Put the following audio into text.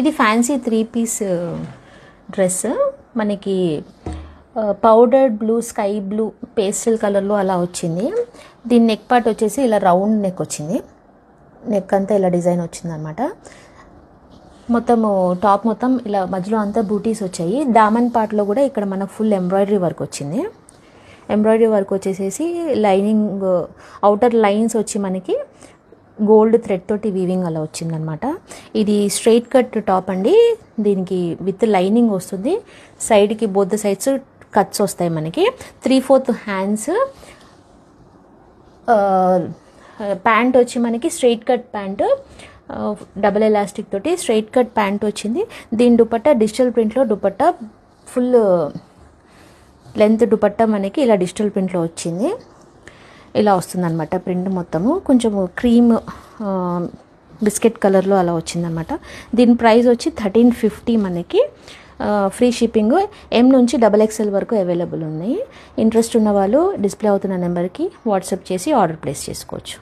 ఇది fancy 3-పీస్ dress. మనకి powdered blue, sky blue, pastel కలర్లో అలా వచ్చింది. దీని నెక్ పార్ట్ వచ్చేసి ఇలా రౌండ్ నెక్ వచ్చింది. నెక్ అంతా ఇలా డిజైన్ వచ్చింది అనమాట. మొత్తము టాప్ మొత్తం ఇలా మధ్యలో అంతా బూటీస్ వచ్చాయి. దామన్ పార్ట్లో కూడా ఇక్కడ మనకు ఫుల్ ఎంబ్రాయిడరీ వర్క్ వచ్చింది. ఎంబ్రాయిడరీ వర్క్ వచ్చేసేసి లైనింగ్ అవుటర్ లైన్స్ వచ్చి మనకి గోల్డ్ థ్రెడ్ తోటి వీవింగ్ అలా వచ్చిందనమాట. ఇది స్ట్రైట్ కట్ టాప్ అండి. దీనికి విత్ లైనింగ్ వస్తుంది. సైడ్కి బోత్ సైడ్స్ కట్స్ వస్తాయి మనకి. 3/4 హ్యాండ్స్. ప్యాంట్ వచ్చి మనకి straight cut pant, double elastic తోటి స్ట్రైట్ కట్ ప్యాంట్ వచ్చింది. దీని దుపట్టా డిజిటల్ ప్రింట్లో దుపట్టా ఫుల్ లెంత్ దుపట్టా మనకి ఇలా డిజిటల్ ప్రింట్లో వచ్చింది. ఇలా వస్తుందన్నమాట ప్రింట్ మొత్తము. కొంచెం క్రీమ్ బిస్కెట్ కలర్లో అలా వచ్చిందనమాట. దీని ప్రైస్ వచ్చి 1350 మనకి. Free shipping. M నుంచి XXL వరకు అవైలబుల్ ఉన్నాయి. ఇంట్రెస్ట్ ఉన్న వాళ్ళు డిస్ప్లే అవుతున్న నెంబర్కి వాట్సాప్ చేసి ఆర్డర్ ప్లేస్ చేసుకోవచ్చు.